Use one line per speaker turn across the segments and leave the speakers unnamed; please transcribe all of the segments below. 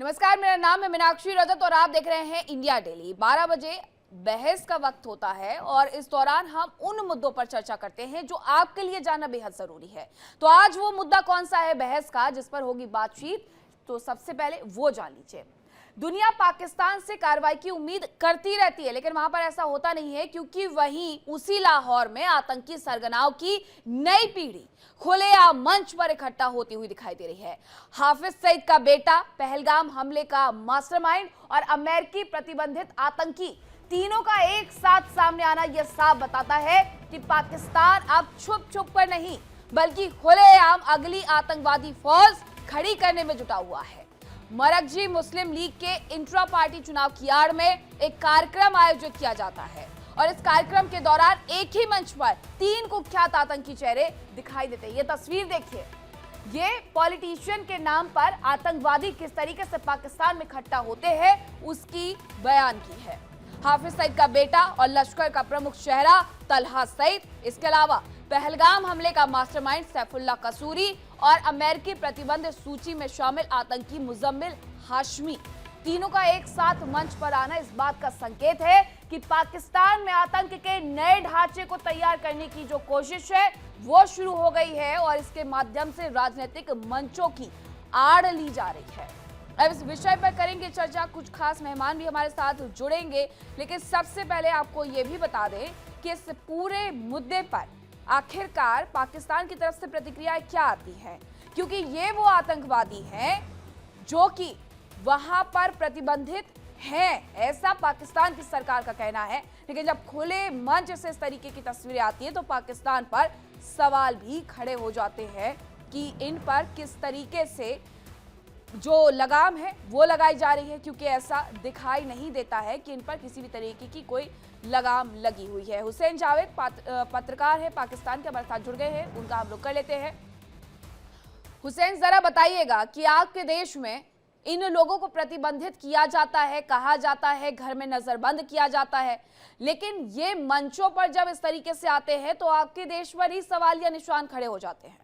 नमस्कार, मेरा नाम है मीनाक्षी रजत और आप देख रहे हैं इंडिया डेली। 12 बजे बहस का वक्त होता है और इस दौरान हम उन मुद्दों पर चर्चा करते हैं जो आपके लिए जानना बेहद जरूरी है। तो आज वो मुद्दा कौन सा है बहस का जिस पर होगी बातचीत, तो सबसे पहले वो जान लीजिए। दुनिया पाकिस्तान से कार्रवाई की उम्मीद करती रहती है, लेकिन वहां पर ऐसा होता नहीं है, क्योंकि वहीं उसी लाहौर में आतंकी सरगनाओं की नई पीढ़ी खुलेआम मंच पर इकट्ठा होती हुई दिखाई दे रही है। हाफिज सईद का बेटा पहलगाम हमले का मास्टरमाइंड और अमेरिकी प्रतिबंधित आतंकी, तीनों का एक साथ सामने आना यह साफ बताता है कि पाकिस्तान अब छुप छुप कर नहीं बल्कि खुलेआम अगली आतंकवादी फौज खड़ी करने में जुटा हुआ है। मरकजी मुस्लिम लीग के इंट्रा पार्टी चुनाव की आड़ में एक कार्यक्रम आयोजित किया जाता है और इस कार्यक्रम के दौरान एक ही मंच पर 3 कुख्यात आतंकी चेहरे दिखाई देते हैं। ये तस्वीर देखिए, ये पॉलिटिशियन के नाम पर आतंकवादी किस तरीके से पाकिस्तान में इकट्ठा होते हैं उसकी बयान की है। हाफिज सईद का बेटा और लश्कर का प्रमुख चेहरा तलहा सईद, इसके अलावा पहलगाम हमले का मास्टरमाइंड सैफुल्लाह कसूरी और अमेरिकी प्रतिबंध सूची में शामिल आतंकी मुजम्मिल हाशमी, तीनों का एक साथ मंच पर आना इस बात का संकेत है कि पाकिस्तान में आतंक के नए ढांचे को तैयार करने की जो कोशिश है वो शुरू हो गई है और इसके माध्यम से राजनीतिक मंचों की आड़ ली जा रही है। अब इस विषय पर करेंगे चर्चा, कुछ खास मेहमान भी हमारे साथ जुड़ेंगे, लेकिन सबसे पहले आपको ये भी बता दें कि इस पूरे मुद्दे पर आखिरकार पाकिस्तान की तरफ से प्रतिक्रिया क्या आती है, क्योंकि ये वो आतंकवादी हैं जो कि वहां पर प्रतिबंधित हैं, ऐसा पाकिस्तान की सरकार का कहना है। लेकिन जब खुले मंच से इस तरीके की तस्वीरें आती है तो पाकिस्तान पर सवाल भी खड़े हो जाते हैं कि इन पर किस तरीके से जो लगाम है वो लगाई जा रही है, क्योंकि ऐसा दिखाई नहीं देता है कि इन पर किसी भी तरीके की कोई लगाम लगी हुई है। हुसैन जावेद पत्रकार है पाकिस्तान के, हमारे साथ जुड़ गए हैं, उनका हम रुख कर लेते हैं। हुसैन, जरा बताइएगा कि आपके देश में इन लोगों को प्रतिबंधित किया जाता है, कहा जाता है घर में नजरबंद किया जाता है, लेकिन ये मंचों पर जब इस तरीके से आते हैं तो आपके देश पर ही सवालिया निशान खड़े हो जाते हैं।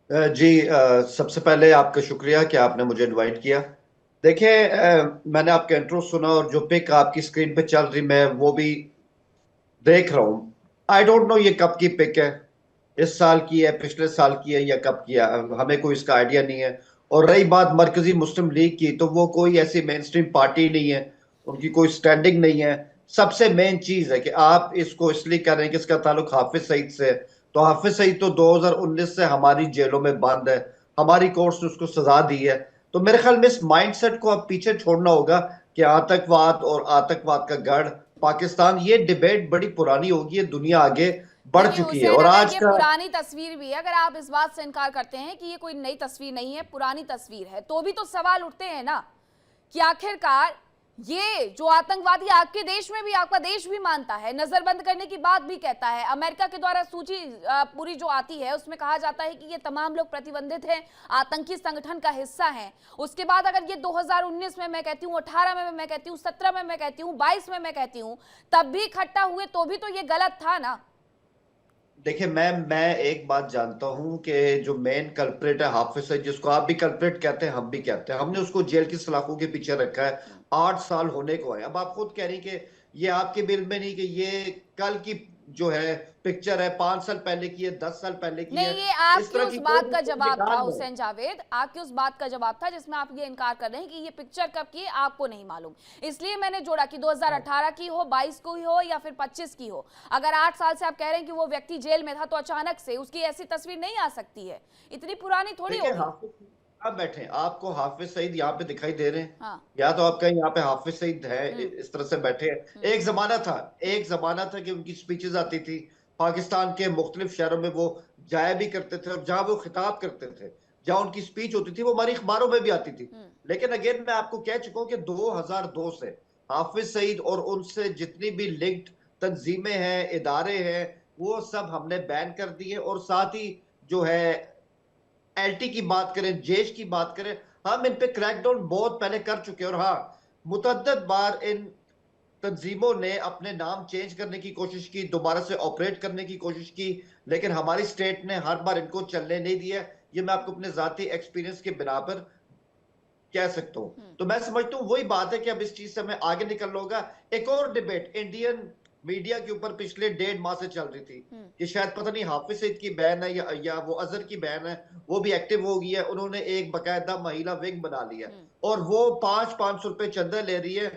जी, सबसे पहले आपका शुक्रिया कि आपने मुझे इनवाइट किया। देखिए, मैंने आपका इंट्रो सुना और जो पिक आपकी स्क्रीन पे चल रही मैं वो भी देख रहा हूँ। आई डोंट नो ये कब की पिक है, इस साल की है, पिछले साल की है या कब की है, हमें कोई इसका आइडिया नहीं है। और रही बात मरकजी मुस्लिम लीग की, तो वो कोई ऐसी मेन स्ट्रीम पार्टी नहीं है, उनकी कोई स्टैंडिंग नहीं है। सबसे मेन चीज है कि आप इसको इसलिए कर रहे हैं कि इसका ताल्लुक हाफिज सईद से है। तो हाफिज सईद तो 2019 से हमारी जेलों में बंद है, हमारी कोर्ट ने उसको सजा दी है। तो मेरे ख्याल में इस माइंडसेट को अब पीछे छोड़ना होगा कि आतंकवाद और आतंकवाद का गढ़ पाकिस्तान, ये डिबेट बड़ी पुरानी होगी, दुनिया आगे बढ़
देखिए
चुकी है।
हुसैन,
और
अगर
आज
ये
का
पुरानी तस्वीर भी है, अगर आप इस बात से इनकार करते हैं कि ये कोई नई तस्वीर नहीं है, पुरानी तस्वीर है, तो भी तो सवाल उठते हैं ना कि आखिरकार ये जो आतंकवादी आपके देश में भी, आपका देश भी मानता है, नजरबंद करने की बात भी कहता है, अमेरिका के द्वारा सूची पूरी जो आती है उसमें कहा जाता है कि ये तमाम लोग प्रतिबंधित हैं, आतंकी संगठन का हिस्सा हैं। उसके बाद अगर ये 2019 में मैं कहती हूँ, 18 में मैं कहती हूँ, 17 में मैं कहती हूँ, 22 में मैं कहती हूँ, तब भी इकट्ठा हुए तो भी तो ये गलत था ना।
देखिए, मैं एक बात जानता हूं कि जो मेन कल्प्रेट है हाफिज सईद, जिसको आप भी कल्प्रेट कहते हैं हम भी कहते हैं, हमने उसको जेल की सलाखों के पीछे रखा है। 8 साल होने को है। अब आप खुद कह रही कि ये आपके बिल में नहीं, कि ये कल की जो है पिक्चर है, 5 साल पहले की है, 10 साल पहले की है।
नहीं, ये
इस
आपकी
तरह
उस
की
बात
कोई
का जवाब था
निकाल नहीं।
हुसैन जावेद, आपकी उस बात का जवाब था जिसमें आप ये इनकार कर रहे हैं कि ये पिक्चर कब की है आपको नहीं मालूम। इसलिए मैंने जोड़ा कि 2018 की हो, 22 की हो या फिर 25 की हो। अगर 8 साल से आप कह रहे हैं कि वो व्यक्ति जेल में था तो अचानक से उसकी ऐसी तस्वीर नहीं आ सकती है, इतनी पुरानी थोड़ी
देखिए,
होगी।
हाफिज आप बैठे हैं, आपको हाफिज सईद यहाँ पे दिखाई दे रहे हैं?
हाँ।
या तो आप कहीं यहाँ पे हाफिज सईद है,
हम्म।
इस तरह से बैठे हैं। एक जमाना था कि उनकी स्पीचेस आती थी पाकिस्तान के मुख्तलिफ शहरों में, वो जाया भी करते थे और जहां वो खिताब करते थे, जहां उनकी स्पीच होती थी, वो हमारी अखबारों में भी आती थी।
हम्म।
लेकिन अगेन मैं आपको कह चुका हूँ कि 2002 से हाफिज सईद और उनसे जितनी भी लिंक्ड तंजीमें हैं, इदारे हैं, वो सब हमने बैन कर दिए। और साथ ही जो है एलटी की बात करें, जेश की बात करें, हम इन पे क्रैकडाउन बहुत पहले कर चुके हैं। और हाँ, मुतअद्दिद बार इन तंजीमों ने अपने नाम चेंज करने की कोशिश की, दोबारा से ऑपरेट करने की कोशिश की, लेकिन हमारी स्टेट ने हर बार इनको चलने नहीं दिया। ये मैं आपको अपने जाती एक्सपीरियंस के बिना पर कह सकता हूं। तो मैं समझता हूं वही बात है कि अब इस चीज से हमें आगे निकलना होगा। एक और डिबेट इंडियन मीडिया के ऊपर पिछले 1.5 माह से चल रही थी कि शायद पता नहीं हाफिज सईद की बहन है या वो अजहर की बहन है, वो भी एक्टिव हो गई है, उन्होंने एक बकायदा महिला विंग बना लिया और वो 500-500 रुपए चंदा ले रही है,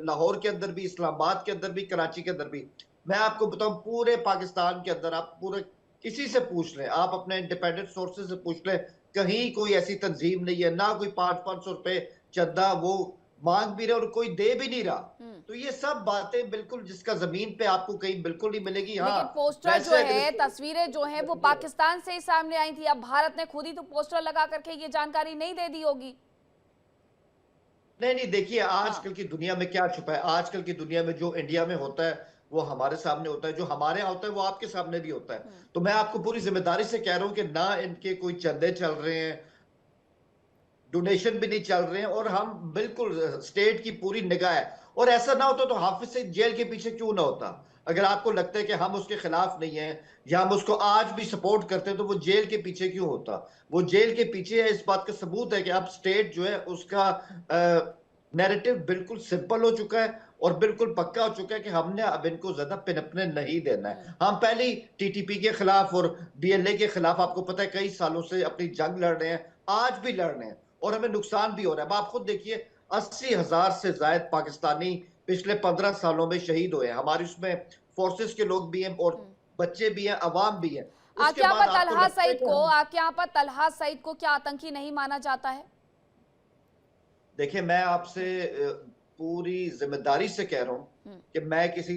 लाहौर के अंदर भी, इस्लामाबाद के अंदर भी, कराची के अंदर भी। मैं आपको बताऊं पूरे पाकिस्तान के अंदर आप पूरे किसी से पूछ लें, आप अपने इंडिपेंडेंट सोर्सेज से पूछ लें, कहीं कोई ऐसी तंजीम नहीं है, ना कोई 500-500 रुपए चंदा वो मांग भी रहे और कोई दे भी नहीं रहा। तो ये सब बातें बिल्कुल जिसका जमीन पे आपको कहीं बिल्कुल नहीं मिलेगी। हाँ,
लेकिन पोस्टर जो
वैसे अगर
है,
इसको
तस्वीरें जो हैं, वो पाकिस्तान से ही सामने आई थी। अब भारत ने खुद ही तो पोस्टर लगा करके ये जानकारी नहीं दे दी होगी।
नहीं नहीं, देखिए
हाँ।
आजकल की दुनिया में क्या छुपा है। आजकल की दुनिया में जो इंडिया में होता है वो हमारे सामने होता है, जो हमारे यहाँ होता है वो आपके सामने भी होता है। तो मैं आपको पूरी जिम्मेदारी से कह रहा हूं कि ना इनके कोई चंदे चल रहे हैं, डोनेशन भी नहीं चल रहे हैं, और हम बिल्कुल स्टेट की पूरी निगाह है। और ऐसा ना होता तो हाफिज सईद जेल के पीछे क्यों ना होता। अगर आपको लगता है कि हम उसके खिलाफ नहीं है या हम उसको आज भी सपोर्ट करते हैं, तो वो जेल के पीछे क्यों होता। वो जेल के पीछे है, इस बात का सबूत है कि अब स्टेट जो है उसका नैरेटिव बिल्कुल सिंपल हो चुका है और बिल्कुल पक्का हो चुका है कि हमने अब इनको ज्यादा पिनपने नहीं देना है। हम पहले टीटीपी के खिलाफ और बीएलए के खिलाफ आपको पता है कई सालों से अपनी जंग लड़ रहे हैं, आज भी लड़ रहे हैं, और हमें नुकसान भी हो रहा है। अब आप खुद देखिए 80,000 से ज्यादा पाकिस्तानी पिछले 15 सालों में शहीद हुए हैं। हमारी उसमें फोर्सेस के लोग भी हैं और बच्चे भी हैं, अवाम भी है। उसके
आपके यहाँ पर
बाद आपको
तलहा
लगता है
सईद
कि
को
हम,
आपके यहाँ पर तलहा सईद को क्या आतंकी नहीं माना जाता है?
देखिए मैं आपसे पूरी जिम्मेदारी से कह रहा हूं कि मैं किसी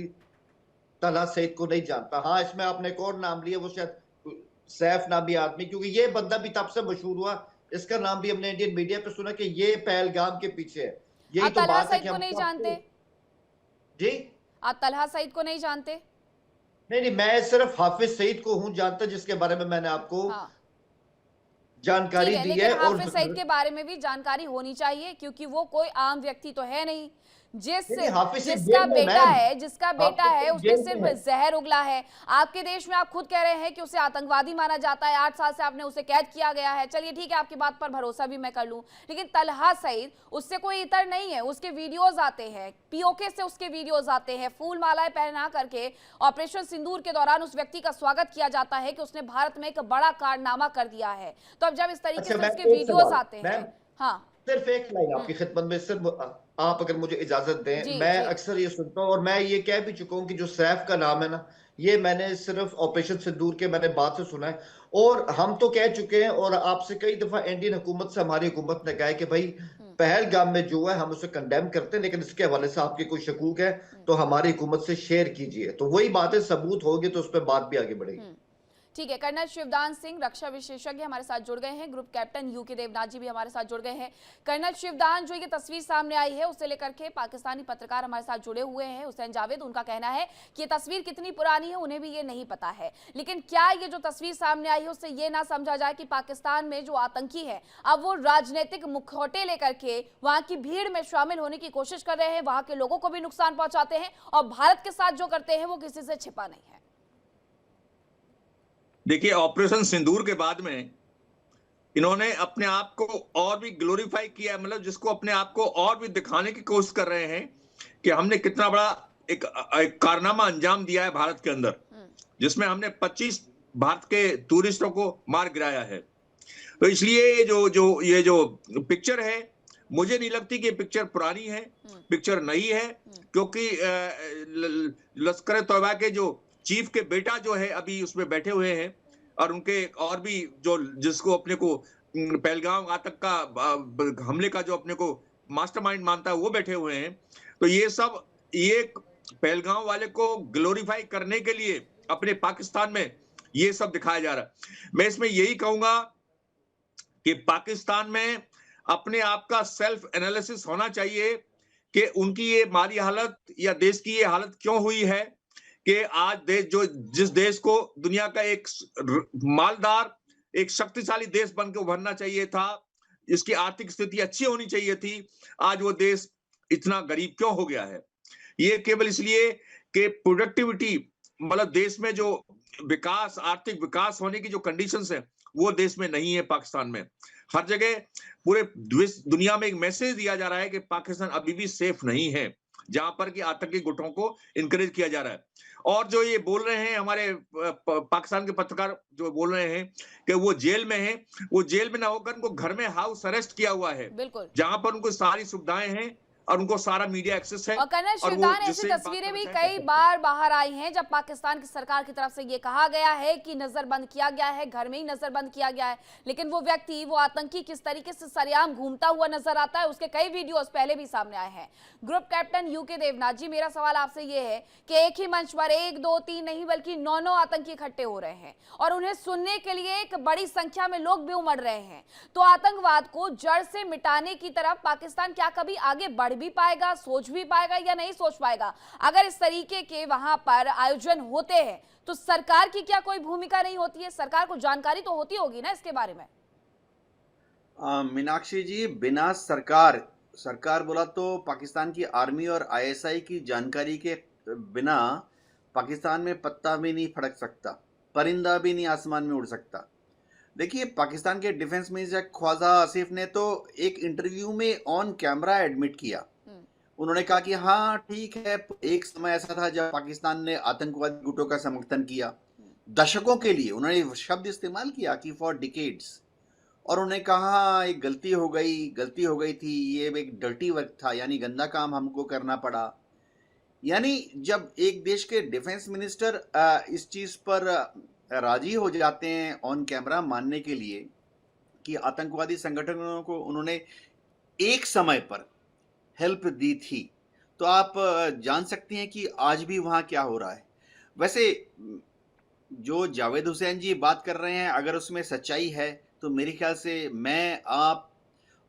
तलहा सईद को नहीं जानता। हाँ, इसमें आपने एक और नाम लिया, वो शायद सैफ नामी आदमी, क्योंकि ये बंदा भी तब से मशहूर हुआ, इसका नाम भी हमने इंडियन मीडिया पे सुना कि ये पहलगाम के पीछे है। यही
आप
तो
तलहा
बात है
सईद
कि
को
हम
नहीं
कब से।
जानते?
जी
आप तलहा सईद को नहीं जानते?
नहीं नहीं, मैं सिर्फ हाफिज सईद को हूं जानता, जिसके बारे में मैंने आपको
हाँ, ठीक
जानकारी
है,
दी
लेकिन
है। और
हाफिज सईद के बारे में भी जानकारी होनी चाहिए, क्योंकि वो कोई आम व्यक्ति तो है नहीं। जिस
नहीं नहीं, हाफिज सईद
जिसका
जेल में
बेटा
मैम,
है, जिसका बेटा
हाफिज
है,
सईद
उसने
जेल
सिर्फ
में है।
जहर उगला है। आपके देश में आप खुद कह रहे हैं कि उसे आतंकवादी माना जाता है, 8 साल से आपने उसे कैद किया गया है। चलिए ठीक है, आपकी बात पर भरोसा भी मैं कर लूं, लेकिन तलहा सईद, उससे कोई इतर नहीं है। उसके वीडियोज आते हैं, पीओके से उसके वीडियोज आते हैं, फूल मालाएं पहना करके ऑपरेशन सिंदूर के दौरान उस व्यक्ति का स्वागत किया जाता है कि उसने भारत में एक बड़ा कारनामा कर दिया है। तो अब जब इस तरीके
अच्छा
से
मैम,
उसके
एक
वीडियोज
सवाल
आते
मैम,
हैं। हाँ।
सिर्फ एक लाइन आपकी खिदमत में, सिर्फ आप अगर मुझे इजाजत दें।
जी
मैं
जी।
अक्सर ये सुनता हूँ और मैं ये कह भी चुका हूँ कि जो सैफ का नाम है ना, ये मैंने सिर्फ ऑपरेशन सिंदूर के मैंने बात से सुना है। और हम तो कह चुके हैं और आपसे कई दफा इंडियन हुकूमत से हमारी हुकूमत ने कहा है कि भाई पहलगाम में जो है हम उसे कंडेम करते हैं, लेकिन इसके हवाले से आपके कोई शकूक है तो हमारी हुकूमत से शेयर कीजिए। तो वही बातें सबूत होगी तो उस पर बात भी आगे बढ़ेगी।
ठीक है, कर्नल शिवदान सिंह, रक्षा विशेषज्ञ, हमारे साथ जुड़ गए हैं। ग्रुप कैप्टन यूके देवनाथ जी भी हमारे साथ जुड़ गए हैं। कर्नल शिवदान, जो ये तस्वीर सामने आई है उसे लेकर के पाकिस्तानी पत्रकार हमारे साथ जुड़े हुए हैं, हुसैन जावेद। उनका कहना है कि ये तस्वीर कितनी पुरानी है उन्हें भी ये नहीं पता है, लेकिन क्या ये जो तस्वीर सामने आई है उससे ये ना समझा जाए कि पाकिस्तान में जो आतंकी है अब वो राजनीतिक मुखौटे लेकर के वहां की भीड़ में शामिल होने की कोशिश कर रहे हैं, वहां के लोगों को भी नुकसान पहुंचाते हैं, और भारत के साथ जो करते हैं वो किसी से छिपा नहीं है।
देखिए, ऑपरेशन सिंदूर के बाद में इन्होंने अपने आप को और भी ग्लोरीफाई किया है, मतलब जिसको अपने आप को और भी दिखाने की कोशिश कर रहे हैं कि हमने कितना बड़ा एक कारनामा अंजाम दिया है भारत के अंदर, जिसमें हमने 25 भारत के टूरिस्टों को मार गिराया है। तो इसलिए ये जो पिक्चर है, मुझे नहीं लगती कि पिक्चर पुरानी है, पिक्चर नई है, क्योंकि लश्कर तौबा के जो चीफ के बेटा जो है अभी उसमें बैठे हुए हैं, और उनके और भी जो जिसको अपने को पहलगाम आतंक का हमले का जो अपने को मास्टरमाइंड मानता है वो बैठे हुए हैं। तो ये पहलगाम वाले को ग्लोरीफाई करने के लिए अपने पाकिस्तान में ये सब दिखाया जा रहा है। मैं इसमें यही कहूंगा कि पाकिस्तान में अपने आप का सेल्फ एनालिसिस होना चाहिए कि उनकी ये माली हालत या देश की ये हालत क्यों हुई है कि आज जिस देश को दुनिया का एक मालदार, एक शक्तिशाली देश बनकर उभरना चाहिए था, इसकी आर्थिक स्थिति अच्छी होनी चाहिए थी, आज वो देश इतना गरीब क्यों हो गया है। ये केवल इसलिए कि प्रोडक्टिविटी, मतलब देश में जो विकास, आर्थिक विकास होने की जो कंडीशंस है वो देश में नहीं है पाकिस्तान में। हर जगह पूरे दुनिया में एक मैसेज दिया जा रहा है कि पाकिस्तान अभी भी सेफ नहीं है, जहां पर कि आतंकी गुटों को इनकरेज किया जा रहा है। और जो ये बोल रहे हैं हमारे पाकिस्तान के पत्रकार जो बोल रहे हैं कि वो जेल में हैं, वो जेल में ना होकर उनको घर में हाउस अरेस्ट किया हुआ है,
बिल्कुल।
जहां पर उनको सारी सुविधाएं हैं और उनको सारा मीडिया एक्सेस है।
और कर्नल
और वो
शिवदान, ऐसी
जिससे बात
तस्वीरें
करना
भी
चाहे
कई
कर सकते हैं।
बार बाहर आई हैं जब पाकिस्तान की सरकार की तरफ से ये कहा गया है कि नजरबंद किया गया है, घर में ही नजरबंद किया गया है, लेकिन वो व्यक्ति, वो आतंकी किस तरीके से सरेआम घूमता हुआ नजर आता है, उसके कई वीडियोस पहले भी सामने आए हैं। ग्रुप कैप्टन यूके देवनाथ जी, मेरा सवाल आपसे ये है कि एक ही मंच पर 1, 2, 3 नहीं बल्कि 9 आतंकी इकट्ठे हो रहे हैं और उन्हें सुनने के लिए एक बड़ी संख्या में लोग भी उमड़ रहे हैं, तो आतंकवाद को जड़ से मिटाने की तरफ पाकिस्तान क्या कभी आगे बढ़ भी पाएगा, सोच भी पाएगा या नहीं सोच पाएगा? अगर इस तरीके के वहां पर आयोजन होते हैं तो सरकार की क्या कोई भूमिका नहीं होती है? सरकार को जानकारी तो होती होगी ना इसके बारे में।
मीनाक्षी जी, बिना सरकार बोला तो पाकिस्तान की आर्मी और आईएसआई की जानकारी के बिना पाकिस्तान में पत्ता भी नहीं फड़क सकता, परिंदा भी नहीं आसमान में उड़ सकता। देखिए, पाकिस्तान के डिफेंस मिनिस्टर ख्वाजा आसिफ ने तो एक इंटरव्यू में ऑन कैमरा एडमिट किया। उन्होंने कहा कि हाँ ठीक है, एक समय ऐसा था जब पाकिस्तान ने आतंकवादी गुटों का समर्थन किया दशकों के लिए। उन्होंने शब्द इस्तेमाल किया कि फॉर डिकेड्स, और उन्होंने कहा एक गलती हो गई थी, ये एक डर्टी वर्क था, यानी गंदा काम हमको करना पड़ा। यानी जब एक देश के डिफेंस मिनिस्टर इस चीज पर राजी हो जाते हैं ऑन कैमरा मानने के लिए कि आतंकवादी संगठनों को उन्होंने एक समय पर हेल्प दी थी, तो आप जान सकते हैं कि आज भी वहाँ क्या हो रहा है। वैसे जो जावेद हुसैन जी बात कर रहे हैं, अगर उसमें सच्चाई है तो मेरे ख्याल से मैं, आप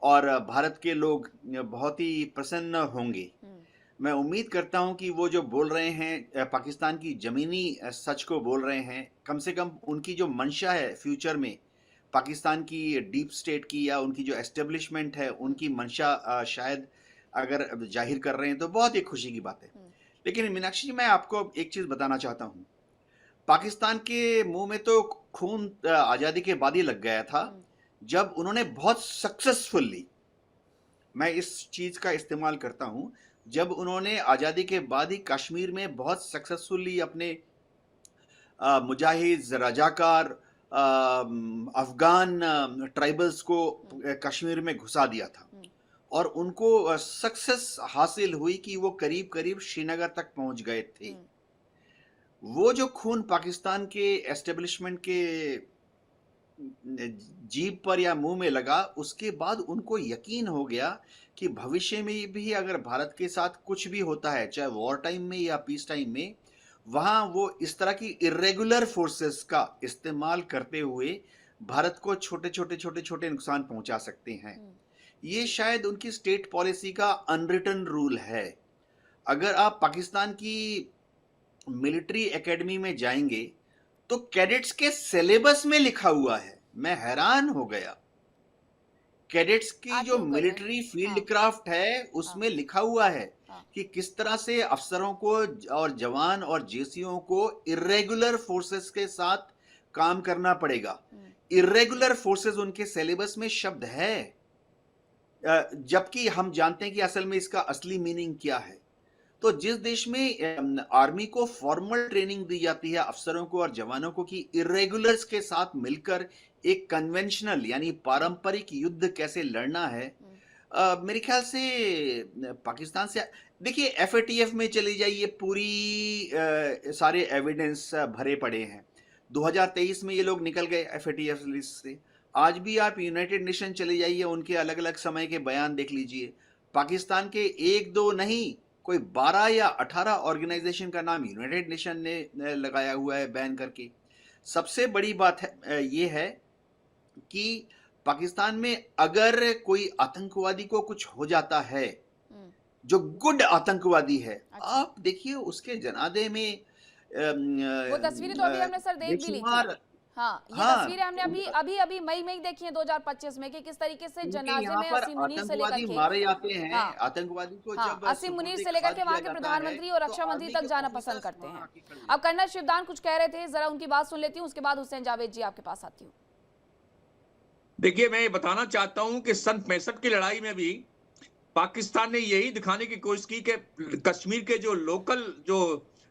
और भारत के लोग बहुत ही प्रसन्न होंगे। मैं उम्मीद करता हूं कि वो जो बोल रहे हैं पाकिस्तान की ज़मीनी सच को बोल रहे हैं, कम से कम उनकी जो मंशा है फ्यूचर में पाकिस्तान की डीप स्टेट की या उनकी जो एस्टेब्लिशमेंट है उनकी मंशा शायद अगर जाहिर कर रहे हैं तो बहुत ही खुशी की बात है। लेकिन मीनाक्षी जी, मैं आपको एक चीज़ बताना चाहता हूँ। पाकिस्तान के मुंह में तो खून आज़ादी के बाद ही लग गया था जब उन्होंने बहुत सक्सेसफुल्ली, मैं इस चीज़ का इस्तेमाल करता हूँ, जब उन्होंने आज़ादी के बाद ही कश्मीर में बहुत सक्सेसफुली अपने मुजाहिद, रजाकार, अफगान ट्राइबल्स को कश्मीर में घुसा दिया था और उनको सक्सेस हासिल हुई कि वो करीब करीब श्रीनगर तक पहुंच गए थे। वो जो खून पाकिस्तान के एस्टेब्लिशमेंट के जीभ पर या मुंह में लगा, उसके बाद उनको यकीन हो गया कि भविष्य में भी अगर भारत के साथ कुछ भी होता है, चाहे वॉर टाइम में या पीस टाइम में, वहां वो इस तरह की इरेगुलर फोर्सेस का इस्तेमाल करते हुए भारत को छोटे छोटे नुकसान पहुंचा सकते हैं। ये शायद उनकी स्टेट पॉलिसी का अनरिटन रूल है। अगर आप पाकिस्तान की मिलिट्री एकेडमी में जाएंगे तो कैडेट्स के सिलेबस में लिखा हुआ है, मैं हैरान हो गया। कैडेट्स की जो मिलिट्री फील्ड क्राफ्ट है उसमें लिखा हुआ है कि किस तरह से अफसरों को और जवान और जेसीओ को इरेगुलर फोर्सेस के साथ काम करना पड़ेगा। इरेगुलर फोर्सेस उनके सिलेबस में शब्द है, जबकि हम जानते हैं कि असल में इसका असली मीनिंग क्या है। तो जिस देश में आर्मी को फॉर्मल ट्रेनिंग दी जाती है अफसरों को और जवानों को कि इरेगुलर्स के साथ मिलकर एक कन्वेंशनल यानी पारंपरिक युद्ध कैसे लड़ना है, मेरे ख्याल से पाकिस्तान से, देखिए एफएटीएफ में चली जाइए, पूरी सारे एविडेंस भरे पड़े हैं। 2023 में ये लोग निकल गए एफएटीएफ लिस्ट से। आज भी आप यूनाइटेड नेशन चले जाइए, उनके अलग अलग समय के बयान देख लीजिए। पाकिस्तान के 1-2 नहीं, कोई 12 या 18 ऑर्गेनाइजेशन का नाम यूनाइटेड नेशन ने लगाया हुआ है बैन करके। सबसे बड़ी बात है ये है कि पाकिस्तान में अगर कोई आतंकवादी को कुछ हो जाता है जो गुड आतंकवादी है, आप देखिए उसके जनाजे में
वो तस्वीरें तो अभी हमने सर देख भी ली थी। हाँ, ये
हाँ,
तस्वीरें हमने अभी मई में ही देखी है 2025 में कि किस तरीके से
क्योंकि
जनाजे
यहाँ
में
पर
असीम मुनीर से लेकर
आतंकवादी
के
मारे जाते हैं।
हाँ
आतंकवादी को
हाँ
जब
असीम मुनीर
सुपुर्द
से लेकर
खाक
के वहां
किया
के
जाता है
प्रधानमंत्री और
तो
रक्षा मंत्री
आर्मी
तक
के
जाना
ऑफिसर्स
पसंद करते
वहां
हैं।
आके खड़े
अब कर्नल शिवदान कुछ कह रहे थे, जरा उनकी बात सुन लेती हूँ, उसके बाद हुसैन जावेद जी आपके पास आती हूँ।
देखिए, मैं ये बताना चाहता हूं कि सन 65 की लड़ाई में भी पाकिस्तान ने यही दिखाने की कोशिश की कि कश्मीर के जो लोकल जो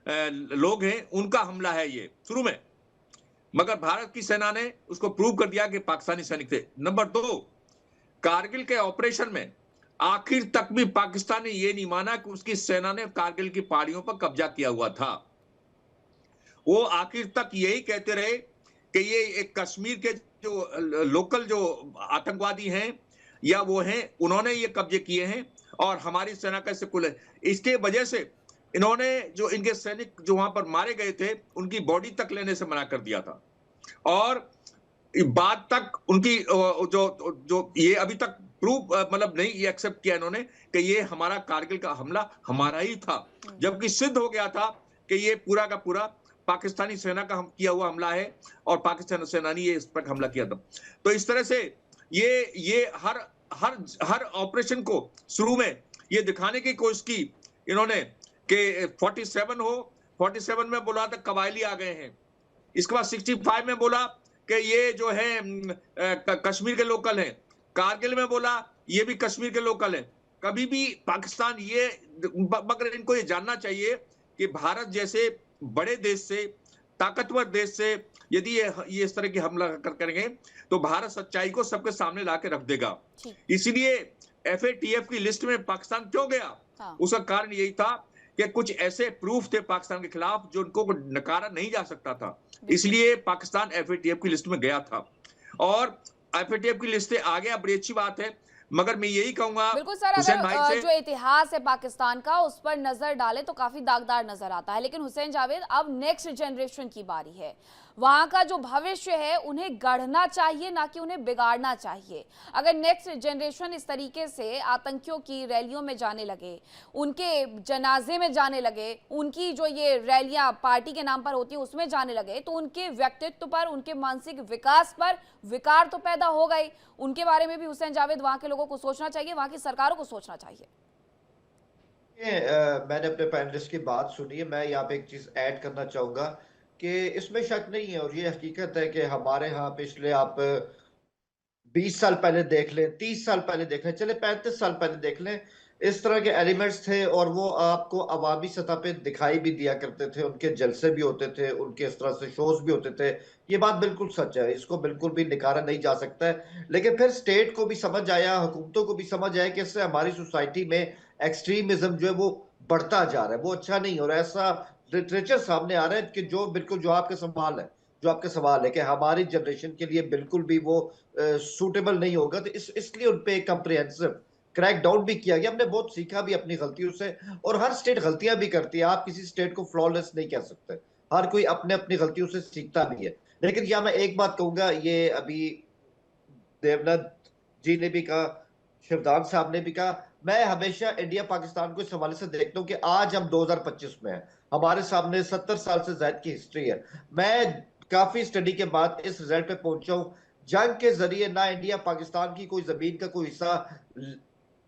लोग हैं उनका हमला है ये शुरू में, मगर भारत की सेना ने उसको प्रूव कर दिया कि पाकिस्तानी सैनिक थे। नंबर 2, कारगिल के ऑपरेशन में आखिर तक भी पाकिस्तान ने ये नहीं माना कि उसकी सेना ने कारगिल की पहाड़ियों पर कब्जा किया हुआ था। वो आखिर तक यही कहते रहे कि ये एक कश्मीर के जो लोकल जो आतंकवादी हैं या वो हैं, उन्होंने ये कब्जे किए हैं और हमारी सेना का इससे कुल है। इसके वजह से इन्होंने जो इनके सैनिक जो वहां पर मारे गए थे उनकी बॉडी तक लेने से मना कर दिया था और बात तक उनकी जो जो ये अभी तक प्रूफ मतलब नहीं ये एक्सेप्ट किया इन्होंने कि ये हमारा कारगिल का हमला हमारा ही था, जबकि सिद्ध हो गया था कि ये पूरा का पूरा पाकिस्तानी सेना का किया हुआ हमला है और पाकिस्तानी सेना ने ये इस पर हमला किया था। तो इस तरह से ये हर हर हर ऑपरेशन को शुरू में ये दिखाने की कोशिश की इन्होंने कि 47 में बोला था कबायली आ गए हैं, इसके बाद 65 में बोला कि ये जो है कश्मीर के लोकल हैं, कारगिल में बोला ये भी कश्मीर के लोकल हैं। कभी भी पाकिस्तान ये मगर इनको ये जानना चाहिए कि भारत जैसे बड़े देश से, ताकतवर देश से यदि ये इस तरह की हमला करेंगे तो भारत सच्चाई को सबके सामने ला के रख देगा। इसीलिए FATF की लिस्ट में पाकिस्तान क्यों गया?
हाँ।
उसका कारण यही था कि कुछ ऐसे प्रूफ थे पाकिस्तान के खिलाफ जो उनको नकारा नहीं जा सकता था, इसलिए पाकिस्तान FATF की लिस्ट में गया था और FATF की लिस्ट से आ गया, बड़ी अच्छी बात है। मगर मैं यही कहूंगा
बिल्कुल सर,
हुसैन भाई
अगर
से
जो इतिहास है पाकिस्तान का उस पर नजर डाले तो काफी दागदार नजर आता है, लेकिन हुसैन जावेद अब नेक्स्ट जनरेशन की बारी है। वहां का जो भविष्य है उन्हें गढ़ना चाहिए, ना कि उन्हें बिगाड़ना चाहिए। अगर नेक्स्ट जनरेशन इस तरीके से आतंकियों की रैलियों में जाने लगे, उनके जनाजे में जाने लगे, उनकी जो ये रैलियां पार्टी के नाम पर होती है उसमें जाने लगे, तो उनके व्यक्तित्व पर, उनके मानसिक विकास पर विकार तो पैदा हो गई। उनके बारे में भी हुसैन जावेद वहां के लोगों को सोचना चाहिए, वहां की सरकारों को सोचना चाहिए।
मैंने अपने पैनलिस्ट की बात सुनी है, मैं यहाँ पे एक चीज ऐड करना चाहूंगा कि इसमें शक नहीं है और ये हकीकत है कि हमारे यहाँ पिछले आप 20 साल पहले देख लें, 30 साल पहले देख लें, चले 35 साल पहले देख लें, इस तरह के एलिमेंट्स थे और वो आपको अवामी सतह पे दिखाई भी दिया करते थे, उनके जलसे भी होते थे, उनके इस तरह से शोज भी होते थे। ये बात बिल्कुल सच है, इसको बिल्कुल भी निकारा नहीं जा सकता है। लेकिन फिर स्टेट को भी समझ आया, हुकूमतों को भी समझ आया कि इससे हमारी सोसाइटी में एक्सट्रीमिज्म जो है वो बढ़ता जा रहा है, वो अच्छा नहीं हो रहा है। ऐसा लिटरेचर सामने आ रहा है कि जो बिल्कुल जो आपके सवाल है कि हमारी जनरेशन के लिए बिल्कुल भी वो सूटेबल नहीं होगा, तो इसलिए उन पे एक कंप्रिहेंसिव क्रैक डाउन भी किया गया। हमने बहुत सीखा भी अपनी गलतियों से और हर स्टेट गलतियां भी करती है, आप किसी स्टेट को फ्लॉलेस नहीं कह सकते, हर कोई अपने अपनी गलतियों से सीखता भी है। लेकिन यहाँ मैं एक बात कहूंगा, ये अभी देवनाथ जी ने भी कहा, शिवदान साहब ने भी कहा, मैं हमेशा इंडिया पाकिस्तान को इस हवाले से देखता हूँ कि आज हम 2025 में हैं, हमारे सामने 70 साल से ज्यादा की हिस्ट्री है। मैं काफी स्टडी के बाद इस रिजल्ट पे पहुंचा हूं, जंग के जरिए ना इंडिया पाकिस्तान की कोई जमीन का कोई हिस्सा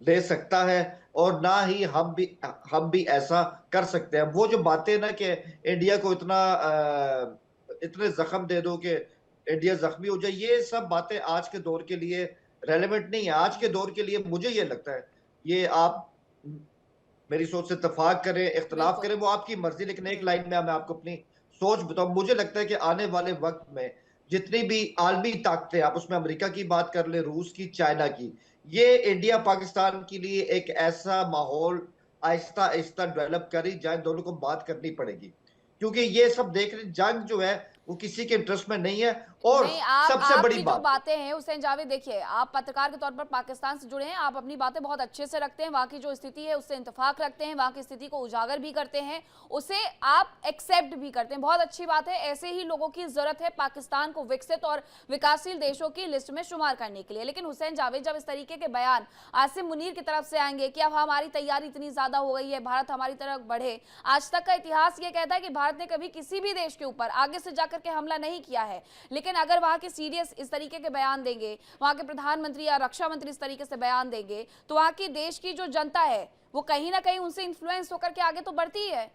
ले सकता है और ना ही हम भी ऐसा कर सकते हैं। वो जो बातें ना कि इंडिया को इतने जख्म दे दो कि इंडिया जख्मी हो जाए, ये सब बातें आज के दौर के लिए रेलेवेंट नहीं है। आज के दौर के लिए मुझे ये लगता है, ये आप मेरी सोच से इत्तेफाक करें, इख्तलाफ करें, वो आपकी मर्जी, लेकिन एक लाइन में मैं आपको अपनी सोच बताऊं। मुझे लगता है कि आने वाले वक्त में जितनी भी आलमी ताकतें, आप उसमें अमेरिका की बात कर ले, रूस की, चाइना की, ये इंडिया पाकिस्तान के लिए एक ऐसा माहौल आहिस्ता आहिस्ता डेवलप करी जाए, दोनों को बात करनी पड़ेगी, क्योंकि ये सब देख रहे जंग जो है वो किसी के इंटरेस्ट में नहीं है। और
नहीं,
सबसे बड़ी
जो
बात,
बातें हैं हुसैन जावेद, देखिए आप पत्रकार के तौर पर पाकिस्तान से जुड़े हैं, आप अपनी बातें बहुत अच्छे से रखते हैं, वहाँ की जो स्थिति है उससे इंतफाक रखते हैं, वहाँ की स्थिति को उजागर भी करते हैं, उसे आप एक्सेप्ट भी करते हैं, बहुत अच्छी बात है। ऐसे ही लोगों की जरूरत है पाकिस्तान को विकसित और विकासशील देशों की लिस्ट में शुमार करने के लिए। लेकिन हुसैन जावेद, जब इस तरीके के बयान आसिम मुनीर की तरफ से आएंगे कि अब हमारी तैयारी इतनी ज्यादा हो गई है, भारत हमारी तरफ बढ़े, आज तक का इतिहास ये कहता है कि भारत ने कभी किसी भी देश के ऊपर आगे से जाकर के हमला नहीं किया है, लेकिन लेकिन अगर वहां के सीडीएस इस तरीके के बयान देंगे, वहां के प्रधानमंत्री या रक्षा मंत्री इस तरीके से बयान देंगे, तो वहां की देश की जो जनता है वो कहीं ना कहीं उनसे इन्फ्लुएंस होकर के आगे तो बढ़ती ही है।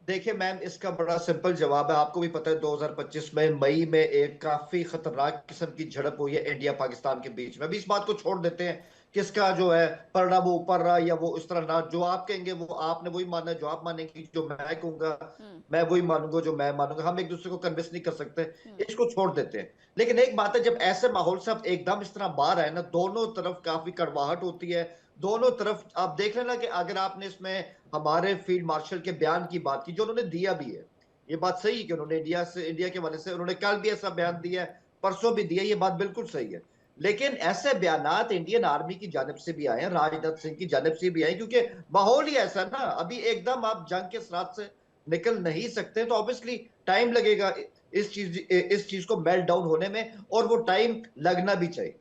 देखिए मैम, इसका बड़ा सिंपल जवाब है। आपको भी पता है 2025 में मई में एक काफी खतरनाक किस्म की झड़प हुई है इंडिया पाकिस्तान के बीच में। अभी इस बात को छोड़ देते हैं किसका जो है परिणाम वो ऊपर रहा या वो इस तरह ना, जो आप कहेंगे वो आपने वही मानना है, जो आप मानेंगे जो मैं कहूंगा मैं वही मानूंगा जो मैं मानूंगा। हम एक दूसरे को कन्विंस नहीं कर सकते, इसको छोड़ देते हैं। लेकिन एक बात है, जब ऐसे माहौल से आप एकदम इस तरह बाहर आए ना, दोनों तरफ काफी कड़वाहट होती है। दोनों तरफ आप देख लेना कि अगर आपने इसमें हमारे फील्ड मार्शल के बयान की बात की जो उन्होंने दिया भी है, ये बात सही है कि उन्होंने इंडिया के वजह से उन्होंने कल भी ऐसा बयान दिया है, परसों भी दिया, ये बात बिल्कुल सही है। लेकिन ऐसे बयानात इंडियन आर्मी की जानिब से भी आए हैं, राजनाथ सिंह की जानिब से भी आए, क्योंकि माहौल ही ऐसा ना, अभी एकदम आप जंग के सरात से निकल नहीं सकते, तो ऑब्वियसली टाइम लगेगा इस चीज को मेल्ट डाउन होने में, और वो टाइम लगना भी चाहिए।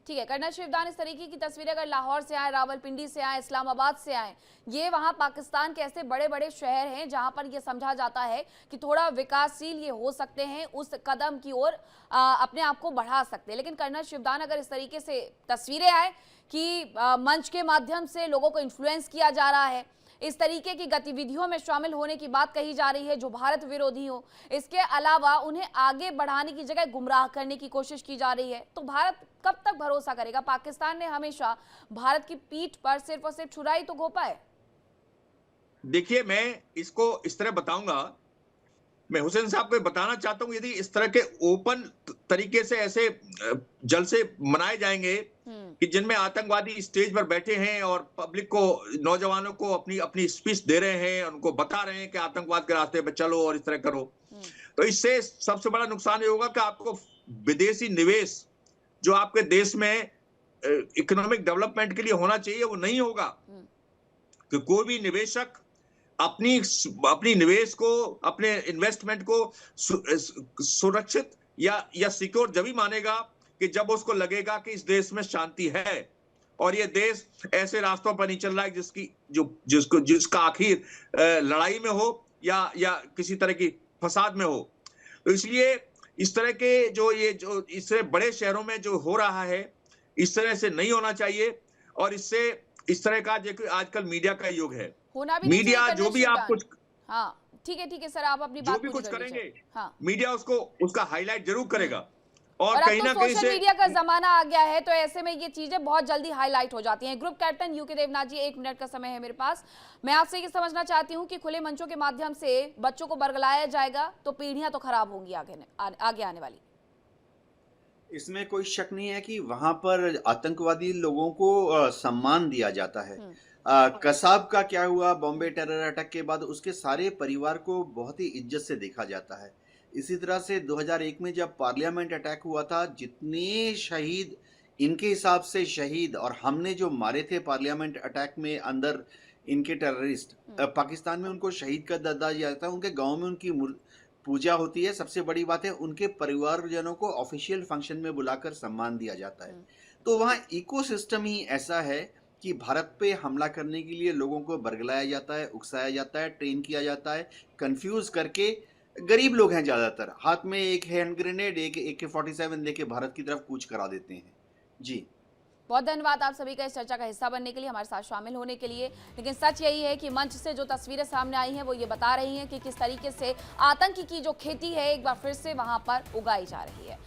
ठीक है कर्नल शिवदान, इस तरीके की तस्वीरें अगर लाहौर से आए, रावलपिंडी से आए, इस्लामाबाद से आए, ये वहां पाकिस्तान के ऐसे बड़े बड़े शहर हैं जहां पर ये समझा जाता है कि थोड़ा विकासशील ये हो सकते हैं, उस कदम की ओर अपने आप को बढ़ा सकते हैं। लेकिन कर्नल शिवदान, अगर इस तरीके से तस्वीरें आए कि मंच के माध्यम से लोगों को इन्फ्लुएंस किया जा रहा है, इस तरीके की गतिविधियों में शामिल होने की बात कही जा रही है जो भारत विरोधी हो, इसके अलावा उन्हें आगे बढ़ाने की जगह गुमराह करने की कोशिश की जा रही है, तो भारत कब तक भरोसा करेगा? पाकिस्तान ने हमेशा भारत की पीठ पर सिर्फ और सिर्फ छुराई तो घोंपा है।
देखिए, मैं इसको इस तरह बताऊंगा, मैं हुसैन साहब को बताना चाहता हूं, यदि इस तरह के ओपन तरीके से ऐसे जलसे मनाए जाएंगे कि जिनमें आतंकवादी स्टेज पर बैठे हैं और पब्लिक को, नौजवानों को अपनी अपनी स्पीच दे रहे हैं, उनको बता रहे हैं कि आतंकवाद के रास्ते पर चलो और इस तरह करो, तो इससे सबसे बड़ा नुकसान ये होगा कि आपको विदेशी निवेश जो आपके देश में इकोनॉमिक डेवलपमेंट के लिए होना चाहिए वो नहीं होगा। कि कोई भी निवेशक अपनी निवेश को, अपने इन्वेस्टमेंट को सुरक्षित या सिक्योर जब भी मानेगा कि जब उसको लगेगा कि इस देश में शांति है और ये देश ऐसे रास्तों पर नहीं चल रहा है जिसका आखिर लड़ाई में हो या किसी तरह की फसाद में हो। तो इसलिए इस तरह के जो इस तरह बड़े शहरों में जो हो रहा है, इस तरह से नहीं होना चाहिए। और इससे इस तरह का आजकल मीडिया का युग है,
होना भी
मीडिया जो भी आप कुछ,
हाँ ठीक है सर, आप अपनी बात
जो भी कुछ करेंगे,
हाँ,
मीडिया उसका हाईलाइट जरूर करेगा।
और
कहीं
अब
ना
तो
कहीं
सोशल
से
मीडिया का जमाना आ गया है, तो ऐसे में ये चीजें बहुत जल्दी हाईलाइट हो जाती हैं। ग्रुप कैप्टन यूके देवनाथ जी, 1 मिनट का समय है मेरे पास। मैं आपसे ये समझना चाहती हूँ कि खुले मंचों के माध्यम से बच्चों को बरगलाया जाएगा तो पीढ़ियां तो खराब होंगी आगे आने वाली।
इसमें कोई शक नहीं है कि वहां पर आतंकवादी लोगों को सम्मान दिया जाता है। कसाब का क्या हुआ बॉम्बे टेरर अटैक के बाद, उसके सारे परिवार को बहुत ही इज्जत से देखा जाता है। इसी तरह से 2001 में जब पार्लियामेंट अटैक हुआ था, जितने शहीद इनके हिसाब से शहीद और हमने जो मारे थे पार्लियामेंट अटैक में अंदर इनके टेररिस्ट, पाकिस्तान में उनको शहीद का दर्जा दिया जाता है। उनके गांव में उनकी पूजा होती है। सबसे बड़ी बात है, उनके परिवारजनों को ऑफिशियल फंक्शन में बुलाकर सम्मान दिया जाता है। तो वहाँ इकोसिस्टम ही ऐसा है कि भारत पे हमला करने के लिए लोगों को बरगलाया जाता है, उकसाया जाता है, ट्रेन किया जाता है, कंफ्यूज करके। गरीब लोग हैं ज़्यादातर, हाथ में एक हैंड ग्रेनेड, एक AK-47 लेके भारत की तरफ कूच करा देते हैं। जी
बहुत धन्यवाद आप सभी का इस चर्चा का हिस्सा बनने के लिए, हमारे साथ शामिल होने के लिए। लेकिन सच यही है कि मंच से जो तस्वीरें सामने आई हैं वो ये बता रही हैं कि किस तरीके से आतंक की जो खेती है एक बार फिर से वहां पर उगाई जा रही है।